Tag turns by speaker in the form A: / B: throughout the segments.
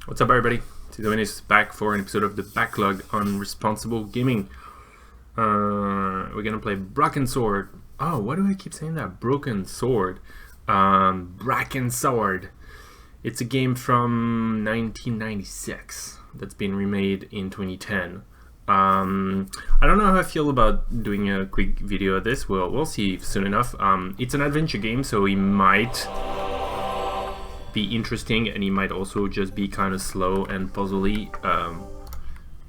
A: What's up, everybody? Dominic back for an episode of the Backlog on responsible gaming. We're gonna play Broken Sword. Oh, why do I keep saying that? Broken Sword. Bracken Sword. It's a game from 1996 that's been remade in 2010. I don't know how I feel about doing a quick video of this. We'll see soon enough. It's an adventure game, so it might be interesting, and it might also just be kind of slow and puzzly.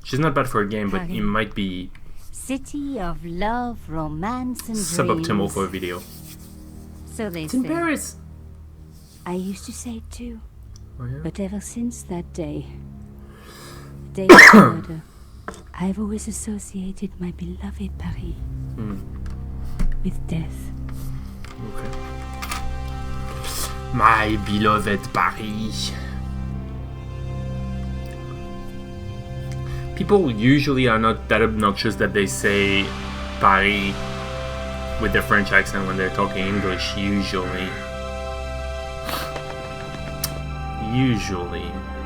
A: Which is not bad for a game, but it might be
B: city of love, romance, and
A: suboptimal
B: dreams.
A: for a video.
B: So they
A: It's
B: say.
A: in Paris.
B: I used to say it too,
A: Oh, yeah?
B: but ever since that day, the day of murder, I've always associated my beloved Paris with death.
A: Okay. My beloved Paris. People usually are not that obnoxious that they say Paris with their French accent when they're talking English, usually.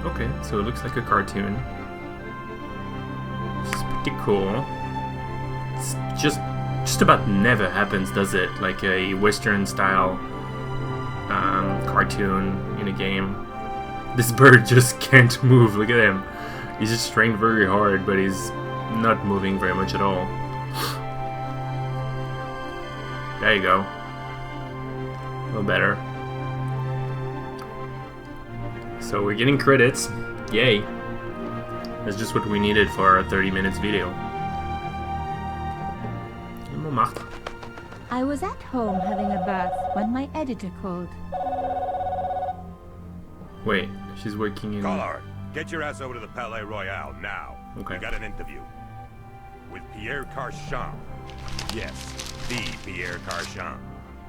A: Okay, so it looks like a cartoon. It's pretty cool. It's just about never happens, does it? Like a Western style cartoon in a game. This bird just can't move. Look at him. He's just trying very hard, but he's not moving very much at all. There you go. A little better. So we're getting credits. Yay. That's just what we needed for our 30 minutes video. Montmartre.
B: I was at home having a bath when my editor called.
A: Wait, she's working in...
C: Caller, get your ass over to the Palais Royal now.
A: Okay.
C: We got an interview. With Pierre Carchon. Yes, the Pierre Carchon.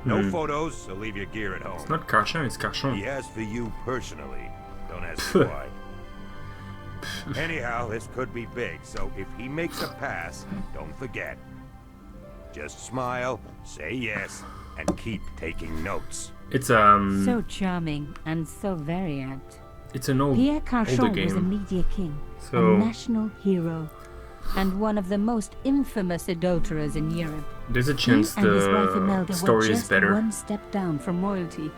C: No photos, so leave your gear at home.
A: It's not Carchon, it's Carchon.
C: He asked for you personally. Don't ask me why. Anyhow, this could be big, so if he makes a pass, don't forget. Just smile, say yes, and keep taking notes.
A: It's
B: So charming and so very apt.
A: it's an
B: Pierre
A: older
B: Carchon
A: game.
B: was a media king,
A: So-
B: a national hero, and one of the most infamous adulterers in Europe.
A: There's a
B: He
A: chance
B: and his wife
A: the
B: Imelda were
A: story is
B: just
A: better.
B: one step down from royalty.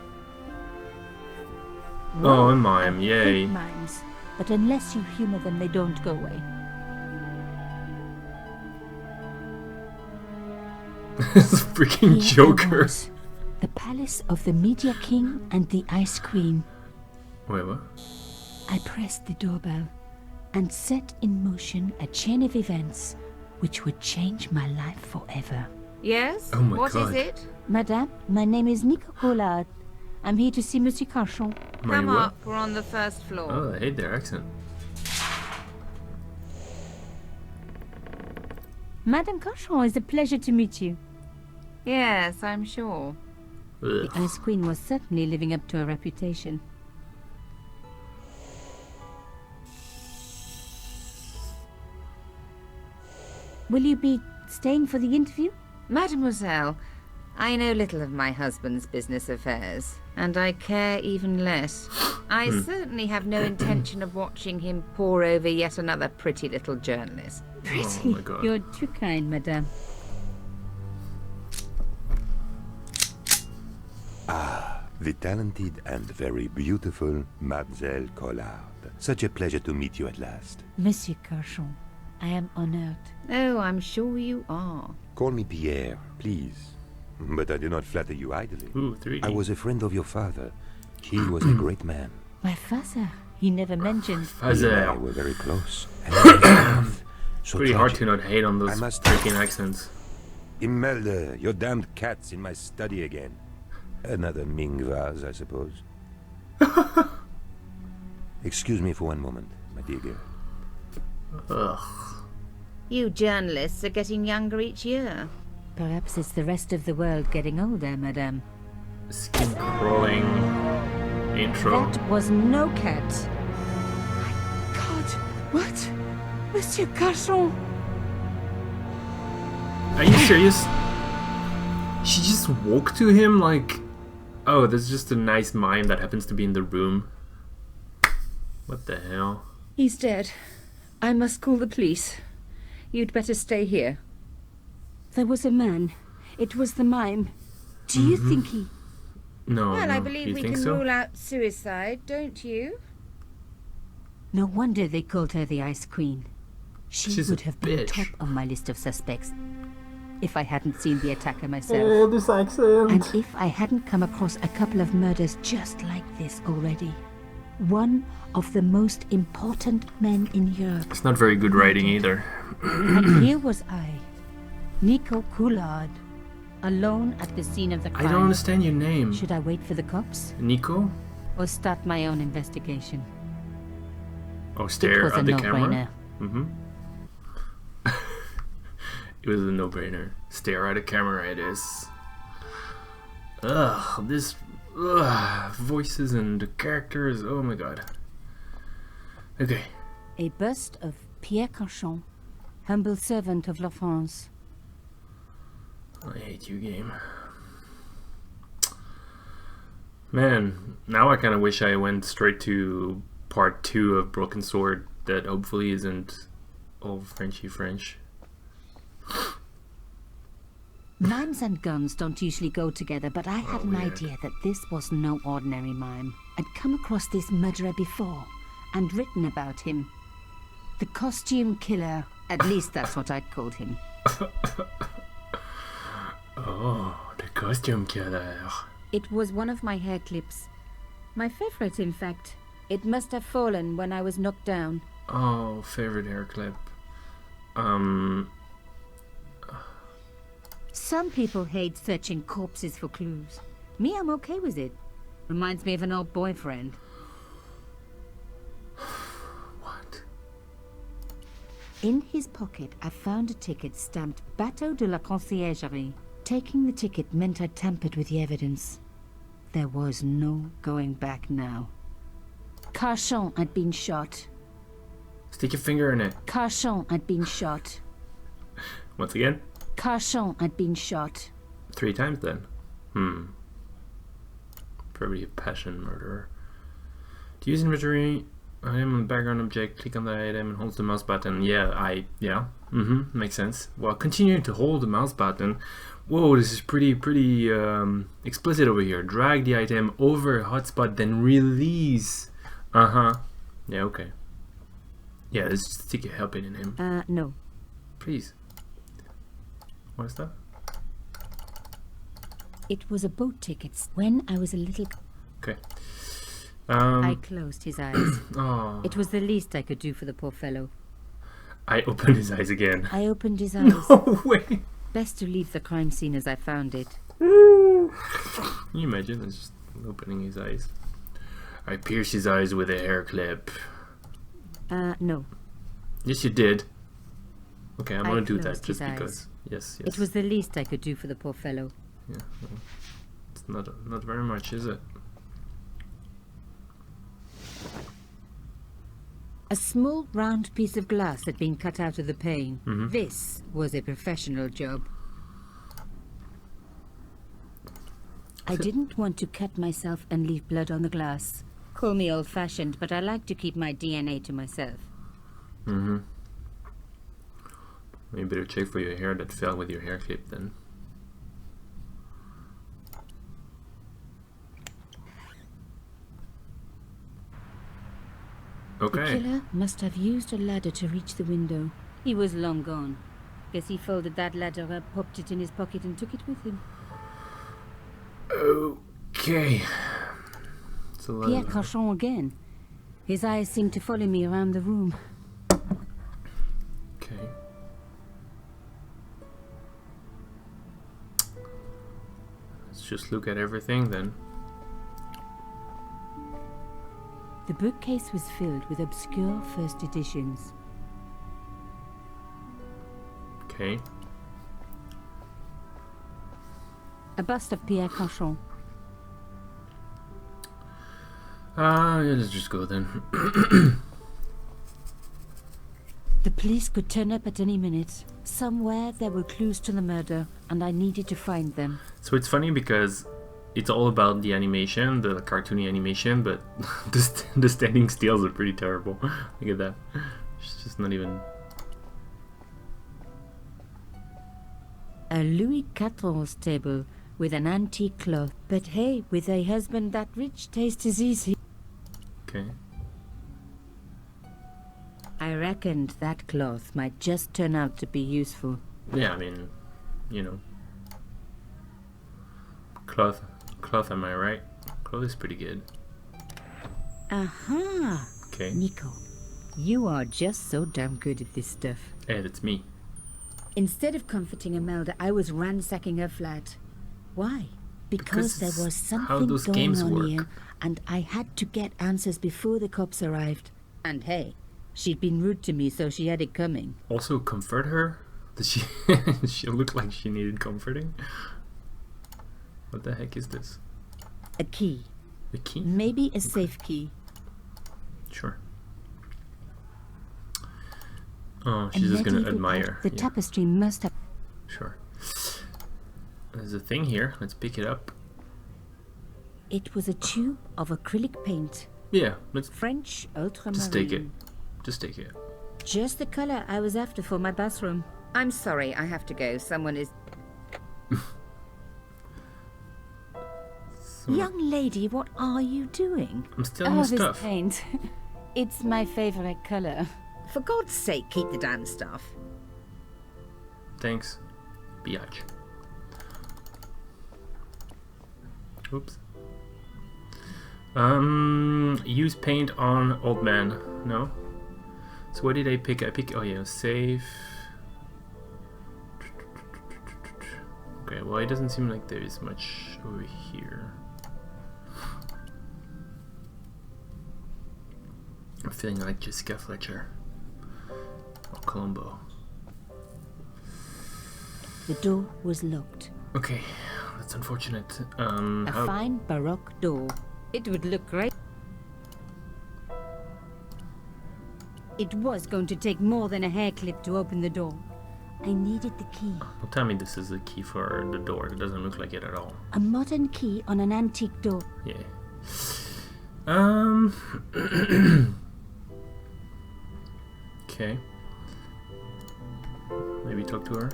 A: Oh, a
B: Royal
A: mime,
B: and
A: yay.
B: hate mimes, but unless you humor them, they don't go away.
A: It's a freaking
B: Here
A: Joker.
B: I was, the palace of the media king and the ice queen.
A: Wait, what?
B: I pressed the doorbell and set in motion a chain of events which would change my life forever.
D: Yes?
A: Oh my
D: What is
A: God.
D: it?
B: Madame, my name is Nico Collard. I'm here to see Monsieur Carchon.
D: Come
A: what?
D: up, we're on the first floor.
A: Oh, I hate their accent.
B: Madame Carchon, it's a pleasure to meet you.
D: Yes, I'm sure.
B: The
A: Ugh.
B: Ice Queen was certainly living up to her reputation. Will you be staying for the interview?
D: Mademoiselle, I know little of my husband's business affairs, and I care even less. I certainly have no intention of watching him pore over yet another pretty little journalist.
A: Oh my God.
B: You're too kind, madame.
C: The talented and very beautiful Mademoiselle Collard. Such a pleasure to meet you at last.
B: Monsieur Carchon, I am honored.
D: Oh, I'm sure you are.
C: Call me Pierre, please. But I do not flatter you idly.
A: Ooh, 3D.
C: I was a friend of your father. He was a great man.
B: My father, he never mentioned.
C: He and I
A: Father.
C: were very close. And his death, so
A: Pretty hard
C: tragic.
A: to not hate on those
C: I must-
A: freaking accents.
C: Imelda, your damned cat's in my study again. Another Ming vase, I suppose. Excuse me for one moment, my dear girl.
A: Ugh.
D: You journalists are getting younger each year.
B: Perhaps it's the rest of the world getting older, madame.
A: Skin crawling intro.
B: That was no cat.
E: God, what? Monsieur Carchon!
A: Are you serious? She just walked to him like... Oh, there's just a nice mime that happens to be in the room. What the hell?
E: He's dead. I must call the police. You'd better stay here.
B: There was a man. It was the mime. Do you think he...
A: No,
D: Well,
A: no.
D: I believe
A: you
D: we
A: think
D: can
A: so?
D: rule out suicide, don't you?
B: No wonder they called her the Ice Queen. She
A: She's a
B: would have been
A: bitch.
B: top of my list of suspects if I hadn't seen the attacker myself.
A: this accent.
B: And if I hadn't come across a couple of murders just like this already. One of the most important men in Europe.
A: It's not very good writing either.
B: And here was I, Nico Coulard, alone at the scene of the crime.
A: I don't understand your name.
B: Should I wait for the cops
A: Nico?
B: or start my own investigation?
A: Oh,
B: It
A: stare
B: was a
A: at the
B: no-brainer.
A: camera? It was a no-brainer. Stare at the camera, it is. Ugh, this... Ugh, voices and the characters, oh my god. Okay.
B: A bust of Pierre Cauchon, humble servant of La France.
A: I hate you, game. Man, now I kind of wish I went straight to part 2 of Broken Sword, that hopefully isn't all Frenchy French.
B: Mimes and guns don't usually go together, but I had an
A: weird.
B: idea that this was no ordinary mime. I'd come across this murderer before and written about him. The costume killer, at least that's what I'd called him.
A: Oh, the costume killer.
B: It was one of my hair clips. My favorite, in fact. It must have fallen when I was knocked down.
A: Oh, favorite hair clip.
B: Some people hate searching corpses for clues. Me, I'm okay with it. Reminds me of an old boyfriend.
A: What?
B: In his pocket, I found a ticket stamped Bateau de la Conciergerie. Taking the ticket meant I tampered with the evidence. There was no going back now. Cauchon had been shot.
A: Stick your finger in it.
B: Cauchon had been shot.
A: Once again?
B: Cauchon had been shot.
A: 3 times then. Probably a passion murderer. To use inventory, item on the background object, click on the item and hold the mouse button. Yeah. Makes sense. While continuing to hold the mouse button. Whoa, this is pretty explicit over here. Drag the item over a hotspot, then release. Yeah, okay. Yeah, let's just stick a helping in him.
B: No.
A: Please. What is that?
B: It was a boat ticket. When I was a little...
A: Okay.
B: I closed his eyes.
A: Oh,
B: It was the least I could do for the poor fellow.
A: I opened his eyes again.
B: I opened his eyes.
A: No way.
B: Best to leave the crime scene as I found it.
A: Can you imagine? It's just opening his eyes. I pierced his eyes with a hair clip.
B: No.
A: Yes, you did. Okay, I'm
B: I
A: gonna do that
B: closed his
A: just
B: eyes.
A: because. Yes.
B: It was the least I could do for the poor fellow.
A: Yeah. Well, it's not very much, is it?
B: A small round piece of glass had been cut out of the pane. This was a professional job. I didn't want to cut myself and leave blood on the glass. Call me old-fashioned, but I like to keep my DNA to myself.
A: You better check for your hair that fell with your hair clip then.
B: The
A: Okay.
B: killer must have used a ladder to reach the window. He was long gone. Guess he folded that ladder up, popped it in his pocket and took it with him.
A: Okay. It's a lot
B: Pierre
A: of-
B: Cauchon again. His eyes seemed to follow me around the room.
A: Okay. Let's just look at everything then.
B: The bookcase was filled with obscure first editions.
A: Okay.
B: A bust of Pierre Cauchon.
A: Yeah, let's just go then.
B: The police could turn up at any minute. Somewhere there were clues to the murder, and I needed to find them.
A: So it's funny because it's all about the animation, the cartoony animation, but the standing stills are pretty terrible. Look at that. It's just not even...
B: A Louis XIV table with an antique cloth. But hey, with a husband that rich, taste is easy.
A: Okay.
B: I reckoned that cloth might just turn out to be useful.
A: Yeah, I mean, you know. Cloth, am I right? Cloth is pretty good.
B: Aha!
A: Okay.
B: Nico, you are just so damn good at this stuff.
A: Hey, that's me.
B: Instead of comforting Imelda, I was ransacking her flat. Why? Because there
A: it's
B: was
A: how
B: something
A: those
B: going
A: games
B: on
A: work.
B: here, and I had to get answers before the cops arrived. And hey, she'd been rude to me, so she had it coming.
A: Also, comfort her? Does she... she looked like she needed comforting? What the heck is this?
B: A key.
A: A key?
B: Maybe a safe key.
A: Sure. Oh, she's just gonna
B: medieval
A: admire.
B: The
A: Yeah,
B: tapestry must have...
A: sure. There's a thing here. Let's pick it up.
B: It was a tube of acrylic paint.
A: Yeah, let's
B: French ultramarine.
A: just take it. Just take it.
B: Just the color I was after for my bathroom.
D: I'm sorry, I have to go. Someone is...
A: So,
B: Young lady, what are you doing?
A: I'm stealing your stuff.
B: paint. It's my favorite color.
D: For God's sake, keep the damn stuff.
A: Thanks. Biatch. Oops. Use paint on old man. No. So what did I pick? I pick. Oh yeah, save. Okay. Well, it doesn't seem like there is much over here. I'm feeling like Jessica Fletcher or Columbo.
B: The door was locked.
A: Okay, that's unfortunate.
B: A
A: how-
B: fine Baroque door. It would look great. It was going to take more than a hair clip to open the door. I needed the key.
A: Well, tell me this is a key for the door. It doesn't look like it at all.
B: A modern key on an antique door.
A: Yeah. Okay. Maybe talk to her.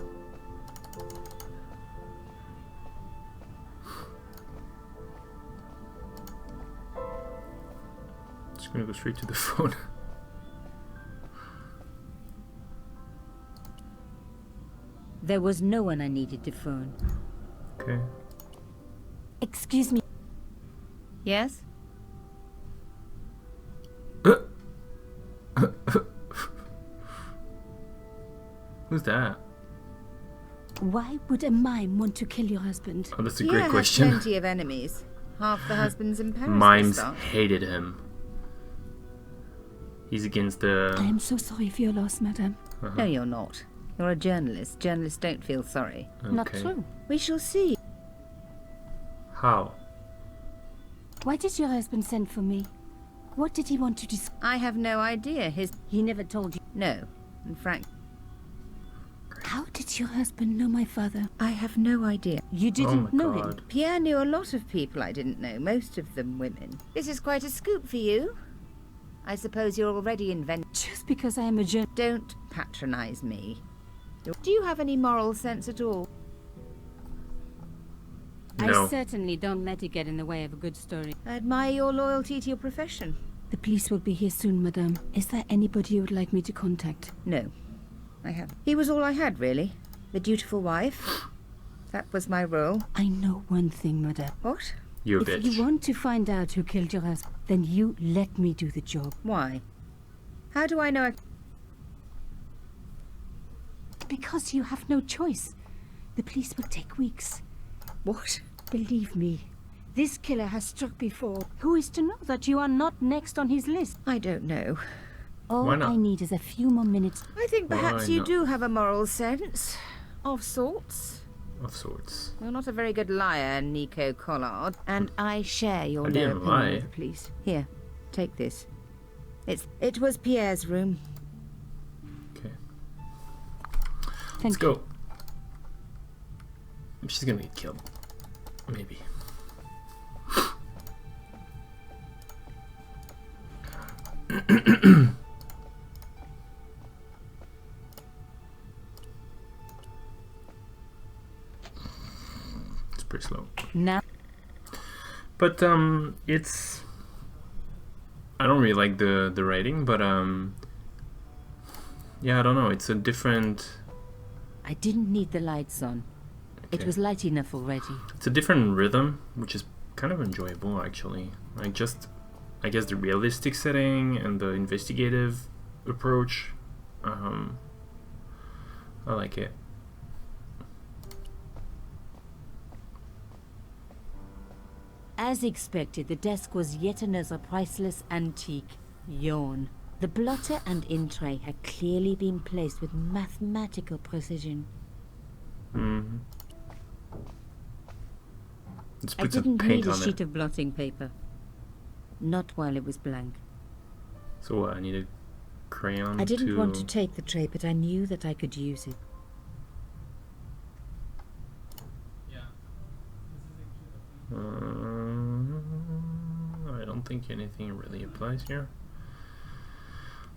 A: Just gonna go straight to the phone.
B: There was no one I needed to phone.
A: Okay.
B: Excuse me.
D: Yes?
A: Who's that?
B: Why would a mime want to kill your husband?
A: Oh, that's a
D: Pierre
A: great
D: has
A: question.
D: plenty of enemies. Half the husbands in Paris for
A: Mimes
D: start.
A: hated him. He's against the...
B: I am so sorry for your loss, madame.
D: No, you're not. You're a journalist. Journalists don't feel sorry.
B: Not
A: Okay.
B: true.
D: We shall see.
A: How?
B: Why did your husband send for me? What did he want to discuss?
D: I have no idea.
B: He never told you.
D: No. In fact,
B: How did your husband know my father?
D: I have no idea.
B: You
A: Oh
B: didn't
A: my
B: know him.
A: god.
D: Pierre knew a lot of people I didn't know, most of them women. This is quite a scoop for you. I suppose you're already inventing.
B: Just because I am a journalist.
D: Don't patronize me. Do you have any moral sense at all?
A: No.
B: I certainly don't let it get in the way of a good story.
D: I admire your loyalty to your profession.
B: The police will be here soon, madame. Is there anybody you would like me to contact?
D: No, I have. He was all I had, really. The dutiful wife. That was my role.
B: I know one thing, madame.
D: What?
A: You're a
B: If
A: bitch.
B: you want to find out who killed your husband, then you let me do the job.
D: Why? How do I know I...
B: Because you have no choice. The police will take weeks.
D: What?
B: Believe me, this killer has struck before. Who is to know that you are not next on his list?
D: I don't know.
B: All
A: Why not?
B: I need is a few more minutes.
D: I think perhaps
A: Why
D: you
A: not?
D: do have a moral sense. Of sorts.
A: Of sorts.
D: You're not a very good liar, Nico Collard. And I share your
A: I
D: low
A: didn't
D: opinion
A: lie.
D: of the police. Here, take this. It was Pierre's room.
A: Okay.
B: Thank
A: Let's go. She's gonna get killed. Maybe. It's pretty slow.
B: Now,
A: But it's, I don't really like the writing, but yeah, I don't know. It's a different.
B: I didn't need the lights on. It
A: Okay.
B: was light enough already.
A: It's a different rhythm, which is kind of enjoyable actually. Like just, I guess the realistic setting and the investigative approach. I like it.
B: As expected, the desk was yet another priceless antique. Yawn. The blotter and in tray had clearly been placed with mathematical precision.
A: Mm-hmm. Let's
B: I
A: put some
B: didn't
A: paint
B: need a
A: on
B: sheet
A: it.
B: of blotting paper. Not while it was blank.
A: So what? I need a crayon.
B: I didn't want to
A: to
B: take the tray, but I knew that I could use it.
A: I don't think anything really applies here.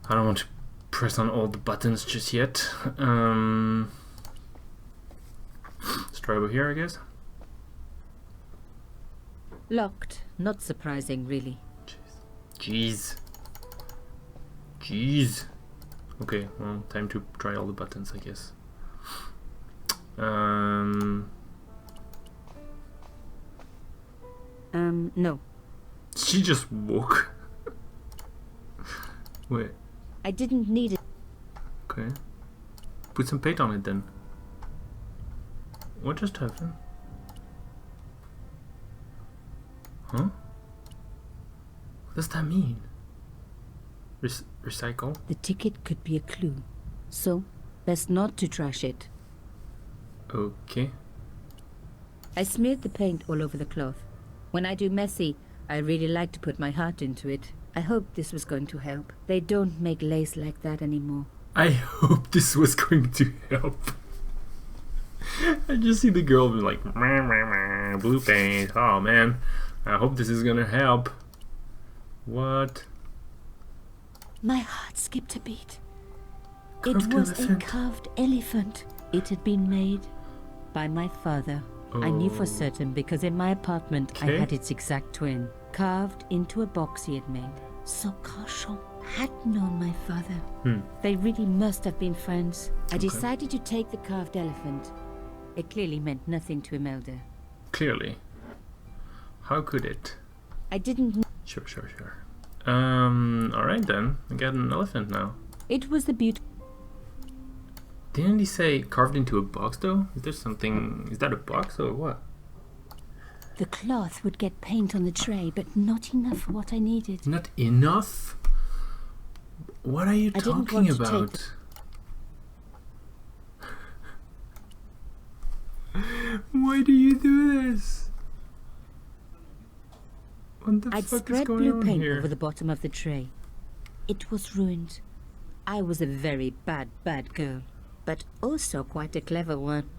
A: I don't want to press on all the buttons just yet. Let's try over here, I guess.
B: Locked. Not surprising, really.
A: Jeez. Jeez. Okay, well, time to try all the buttons, I guess.
B: No.
A: She just woke. Wait,
B: I didn't need it.
A: okay. Put some paint on it then. What just happened? Huh? What does that mean? Recycle?
B: The ticket could be a clue. So, best not to trash it.
A: Okay.
B: I smeared the paint all over the cloth. When I do messy, I really like to put my heart into it. I hope this was going to help. They don't make lace like that anymore.
A: I hope this was going to help. I just see the girl be like, "Meh, meh, meh, blue paint. Oh man, I hope this is gonna help." What?
B: My heart skipped a beat.
A: Carved
B: It was
A: elephant.
B: a carved elephant. It had been made by my father. I knew for
A: Oh.
B: certain because in my apartment I
A: Okay.
B: had its exact twin, carved into a box he had made. So Cochon had known my father. They really must have been friends. I decided to take the carved elephant. It clearly meant nothing to Imelda.
A: Clearly. How could it?
B: I didn't.
A: Sure. Alright then. I got an elephant now.
B: It was the beauty.
A: Didn't he say carved into a box though? Is there something? Is that a box or what?
B: The cloth would get paint on the tray, but not enough for what I needed.
A: Not enough? What are you
B: I didn't
A: talking
B: want to take
A: about? Why do you do this? What the
B: I'd
A: fuck is
B: spread
A: going
B: blue
A: on
B: paint
A: here?
B: over the bottom of the tray. It was ruined. I was a very bad girl, but also quite a clever one.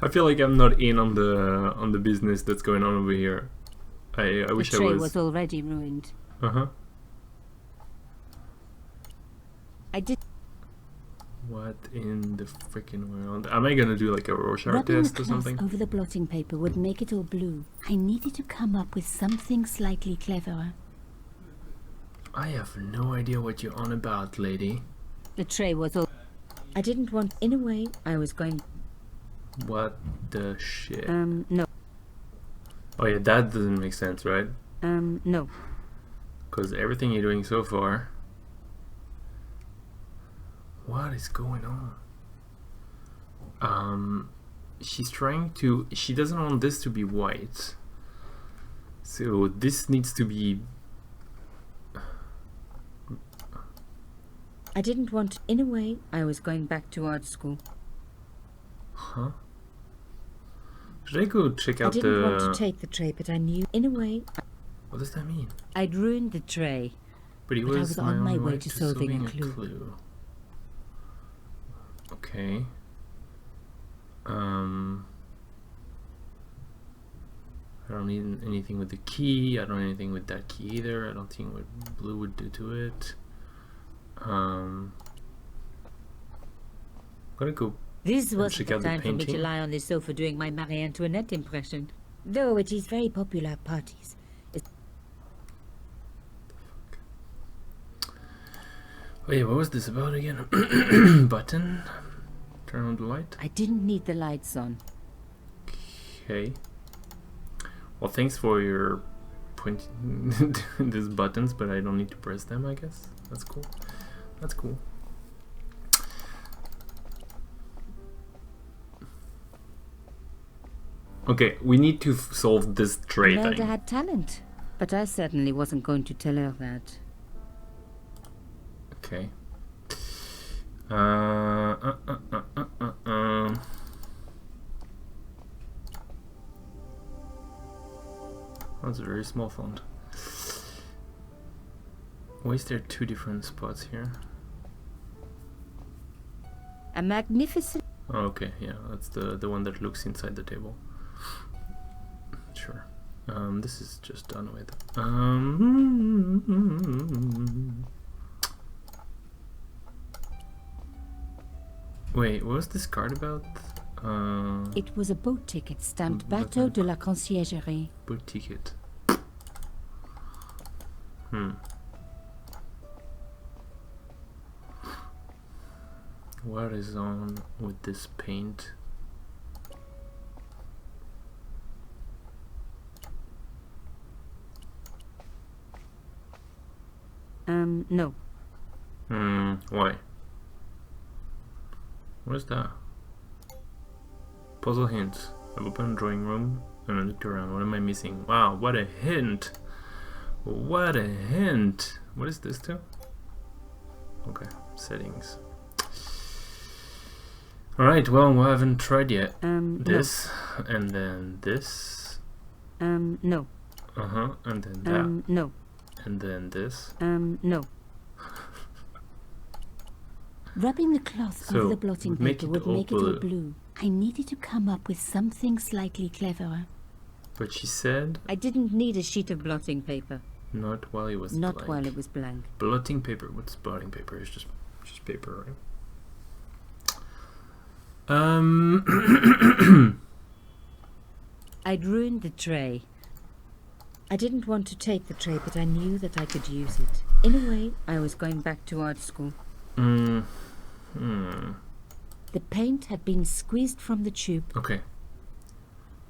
A: I feel like I'm not in on the business that's going on over here. I wish
B: the
A: I
B: tray
A: was.
B: was already ruined.
A: Uh-huh.
B: I did.
A: What in the freaking world? Am I gonna do like a Rorschach
B: Rubbing the
A: test or
B: cloth
A: something?
B: over the blotting paper would make it all blue. I needed to come up with something slightly cleverer.
A: I have no idea what you're on about, lady.
B: The tray was all. I didn't want. In a way, I was going.
A: What the shit?
B: No.
A: Oh yeah, that doesn't make sense, right?
B: No.
A: Because everything you're doing so far. What is going on? She's trying to. She doesn't want this to be white. So this needs to be.
B: I didn't want. In a way, I was going back to art school.
A: Huh? Should I go check
B: I
A: out
B: didn't
A: the.
B: want to take the tray, but I knew. In a way,
A: What does that mean?
B: I'd ruined the tray.
A: But he
B: But I
A: was
B: was on my
A: only
B: way to solving a clue.
A: Okay. I don't need anything with the key. I don't need anything with that key either. I don't think what blue would do to it. I'm gonna go
B: This
A: and
B: wasn't
A: check
B: the
A: out the
B: time for me to
A: painting.
B: lie on the sofa doing my Marie Antoinette impression. Though it is very popular at parties.
A: Oh yeah, what was this about again? Button. Turn on the light.
B: I didn't need the lights on.
A: Okay. Well, thanks for your pointing these buttons, but I don't need to press them, I guess. That's cool. That's cool. Okay, we need to solve this tray
B: Imelda
A: thing.
B: had talent, but I certainly wasn't going to tell her that.
A: Okay. That's a very small font. Why is there two different spots here?
B: A magnificent...
A: Oh, okay, yeah, that's the one that looks inside the table. Sure. This is just done with. Wait, what was this card about?
B: It was a boat ticket stamped
A: Boat
B: Bateau de la Conciergerie.
A: Boat ticket. What is on with this paint?
B: No.
A: Why? What is that? Puzzle hints. I've opened a drawing room and I looked around. What am I missing? Wow, what a hint! What a hint! What is this too? Okay, settings. Alright, well, we haven't tried yet. This, and then this.
B: No.
A: And then that.
B: No.
A: And then this.
B: No. Rubbing the cloth
A: So,
B: over the blotting
A: would make
B: paper
A: it
B: would make it
A: all
B: all
A: blue.
B: blue. I needed to come up with something slightly cleverer.
A: But she said,
B: I didn't need a sheet of blotting paper.
A: not while it was
B: Not
A: blank.
B: while it was blank.
A: Blotting paper. What's blotting paper? It's just paper, right?
B: I'd ruined the tray. I didn't want to take the tray, but I knew that I could use it. In a way, I was going back to art school. The paint had been squeezed from the tube.
A: Okay.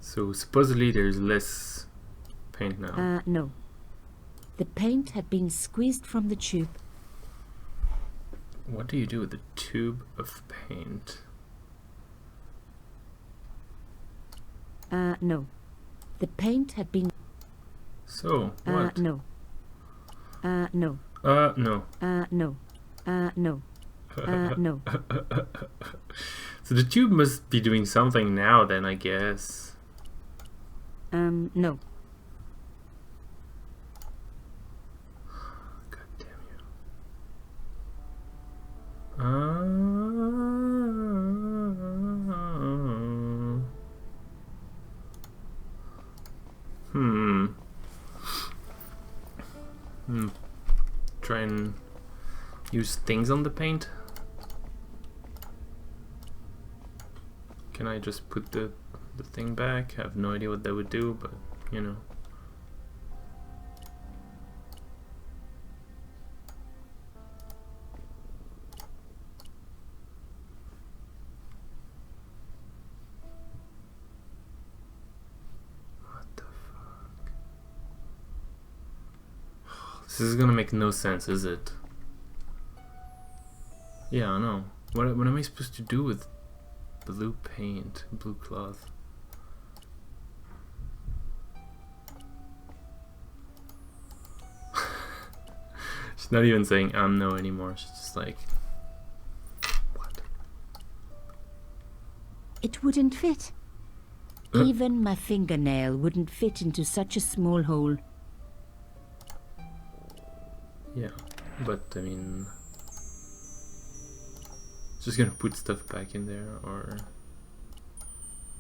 A: So supposedly there's less paint now.
B: No. The paint had been squeezed from the tube.
A: What do you do with the tube of paint?
B: No. The paint had been...
A: So, what?
B: No. No.
A: No.
B: No. No. No.
A: So the tube must be doing something now then, I guess.
B: No.
A: God damn you. Try and use things on the paint. Can I just put the thing back? I have no idea what that would do, but you know. What the fuck? This is gonna make no sense, is it? Yeah, I know. What am I supposed to do with blue paint, blue cloth? She's not even saying no anymore. She's just like, what?
B: It wouldn't fit. Even my fingernail wouldn't fit into such a small hole.
A: Yeah, but I mean, just gonna put stuff back in there, or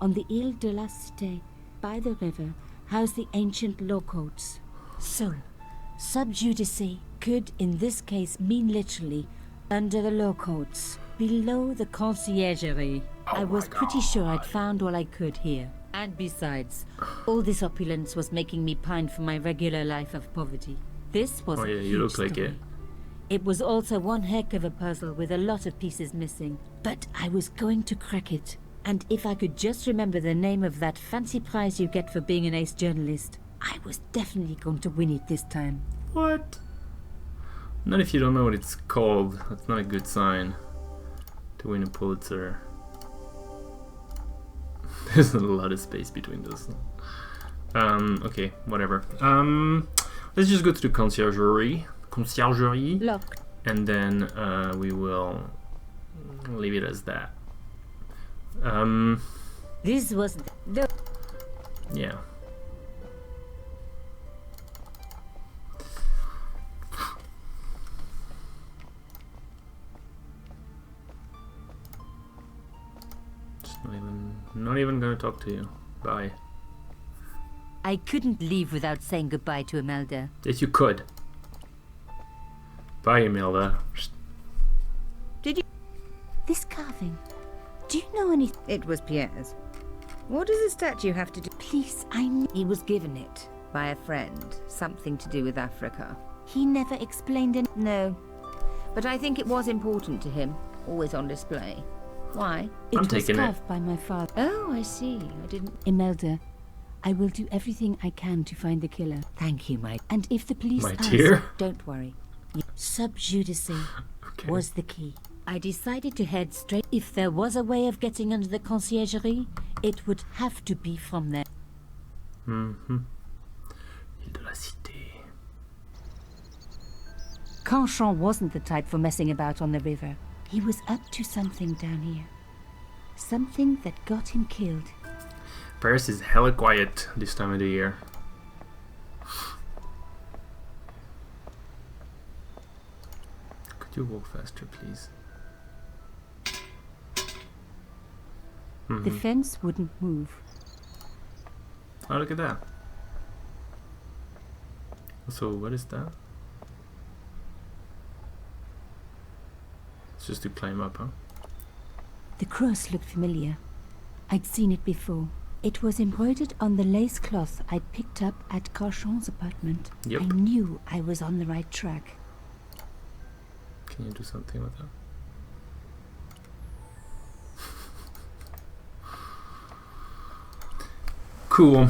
B: on the Ile de la Cité, by the river, house the ancient law courts. So, sub judice could in this case mean literally under the law courts, below the conciergerie. I was pretty sure I'd found all I could here. And besides, all this opulence was making me pine for my regular life of poverty. This was a
A: you
B: huge
A: look like
B: story.
A: it.
B: It was also one heck of a puzzle with a lot of pieces missing. But I was going to crack it. And if I could just remember the name of that fancy prize you get for being an ace journalist, I was definitely going to win it this time.
A: What? Not if you don't know what it's called. That's not a good sign to win a Pulitzer. There's a lot of space between those. Okay, whatever. Let's just go to the conciergerie.
B: Locked.
A: And then we will leave it as that.
B: This was the...
A: Yeah. Just not even gonna talk to you. Bye.
B: I couldn't leave without saying goodbye to Imelda.
A: Yes, you could. Bye, Imelda.
B: Did you... This carving... Do you know anything?
D: It was Pierre's. What does the statue have to do?
B: Please,
D: He was given it by a friend. Something to do with Africa.
B: He never explained any...
D: No. But I think it was important to him. Always on display. Why?
B: It was
A: taking it.
B: carved by my father.
D: Oh, I see. I didn't...
B: Imelda, I will do everything I can to find the killer. Thank you, my... And if the police
A: My
B: ask,
A: dear.
B: don't worry. Sub judice
A: Okay.
B: was the key. I decided to head straight. If there was a way of getting under the conciergerie, it would have to be from there.
A: Mm-hmm. Ile de la Cité.
B: Canchon wasn't the type for messing about on the river. He was up to something down here. Something that got him killed.
A: Paris is hella quiet this time of the year. Could you walk faster, please?
B: The fence wouldn't move.
A: Oh, look at that. So, what is that? It's just to climb up, huh?
B: The cross looked familiar. I'd seen it before. It was embroidered on the lace cloth I'd picked up at Carchon's apartment.
A: Yep.
B: I knew I was on the right track.
A: Can you do something with that? Cool.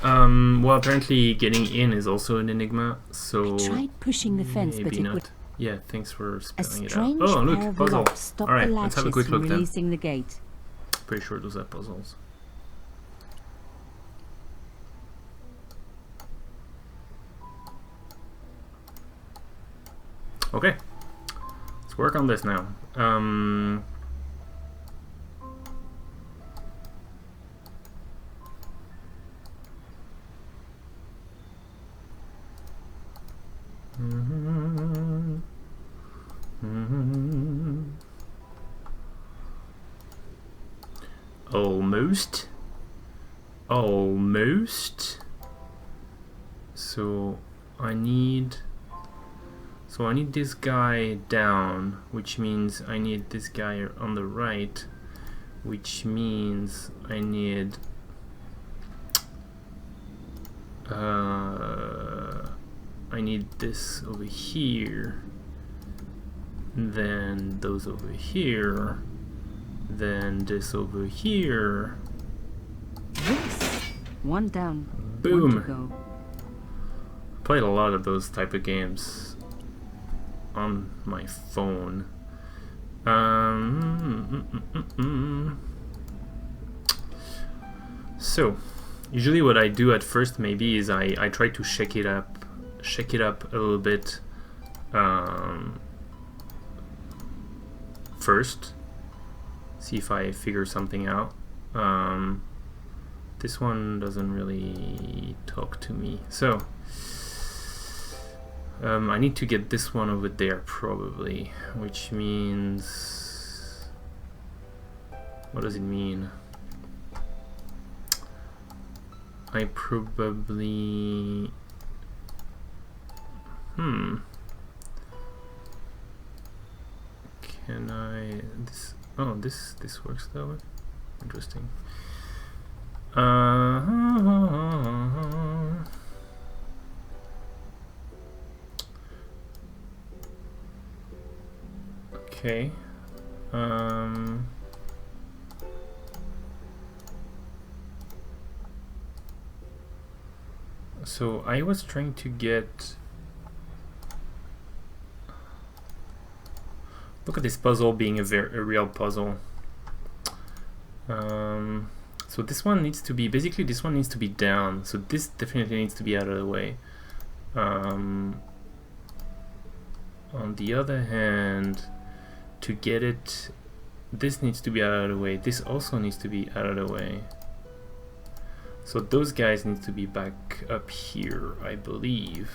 A: Well, apparently getting in is also an enigma, so
B: Tried pushing the fence, but
A: maybe
B: it
A: not.
B: would.
A: Yeah, thanks for
B: A
A: spelling it out.
B: strange
A: Oh,
B: pair
A: look,
B: of
A: puzzle.
B: locks stopped
A: All right,
B: the
A: let's have a
B: latches
A: quick
B: from
A: look then.
B: releasing the gate.
A: Pretty sure those are puzzles. Okay, let's work on this now. Almost. Almost. So I need this guy down, which means I need this guy on the right, which means I need this over here, then those over here, then this over here.
B: Yes. One down.
A: Boom.
B: One to go.
A: Played a lot of those type of games on my phone. So usually what I do at first maybe is I try to shake it up a little bit first, see if I figure something out. This one doesn't really talk to me, so I need to get this one over there probably, which means, what does it mean? I probably... Can I... This... Oh, this works that way? Interesting. Okay. So I was trying to get... Look at this puzzle being a real puzzle. So this one needs to be... Basically this one needs to be down. So this definitely needs to be out of the way. On the other hand, to get it... This needs to be out of the way. This also needs to be out of the way. So those guys need to be back up here, I believe.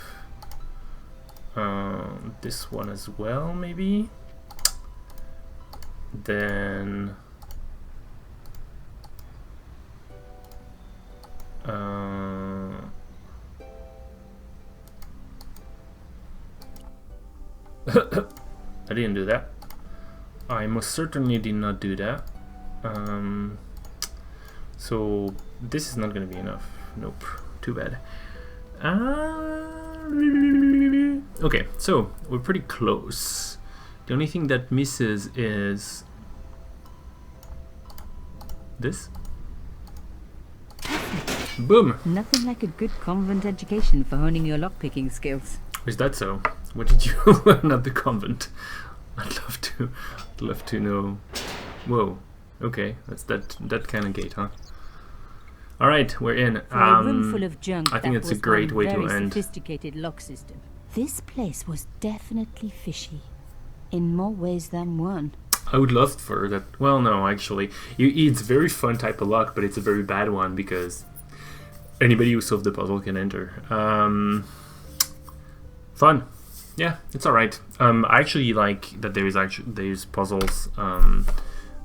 A: This one as well, maybe. Then I didn't do that. I most certainly did not do that. So this is not going to be enough. Nope. Too bad. Okay, so we're pretty close. The only thing that misses is this. Boom!
B: Nothing like a good convent education for honing your lockpicking skills.
A: Is that so? What did you learn at the convent? I'd love to know. Whoa. Okay, that's that kind of gate, huh? All right, we're in.
B: For a room full of junk,
A: I think
B: that
A: it's a
B: was
A: great
B: one
A: way to
B: very
A: end.
B: Sophisticated lock system. This place was definitely fishy, in more ways than one.
A: I would love for that. Well, no, actually, it's a very fun type of lock, but it's a very bad one because anybody who solves the puzzle can enter. Fun. Yeah, it's all right. I actually like that there's puzzles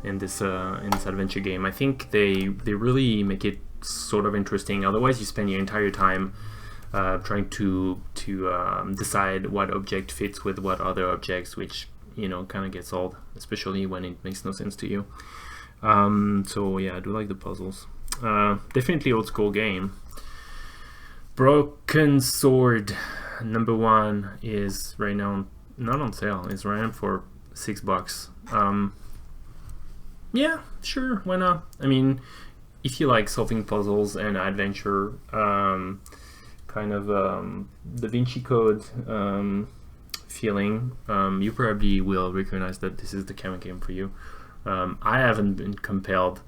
A: in this adventure game. I think they really make it sort of interesting. Otherwise, you spend your entire time trying to decide what object fits with what other objects, which kind of gets old, especially when it makes no sense to you. So yeah, I do like the puzzles. Definitely old school game. Broken Sword #1 is right now not on sale. It's right now for $6. Yeah, sure, why not? I mean, if you like solving puzzles and adventure, kind of Da Vinci Code feeling, you probably will recognize that this is the kind of game for you. I haven't been compelled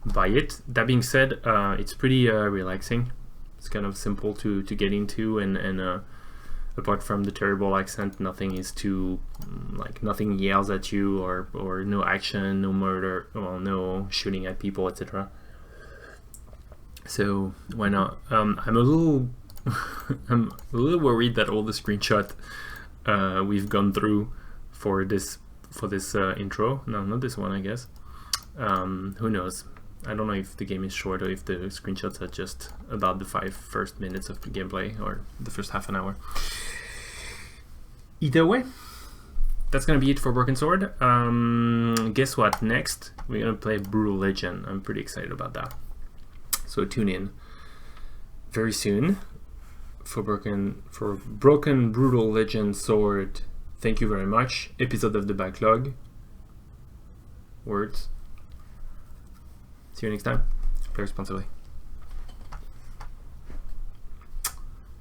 A: by it. That being said, it's pretty relaxing. It's kind of simple to get into, and apart from the terrible accent, nothing is too, nothing yells at you, or no action, no murder, well, no shooting at people, etc. So why not? I'm a little worried that all the screenshot we've gone through for this intro. No, not this one, I guess. Who knows? I don't know if the game is short or if the screenshots are just about the 5 first minutes of the gameplay or the first half an hour. Either way, that's gonna be it for Broken Sword. Guess what? Next, we're gonna play Brutal Legend. I'm pretty excited about that. So tune in very soon for Broken Brutal Legend Sword. Thank you very much. Episode of the Backlog. Words. See you next time. Play responsibly.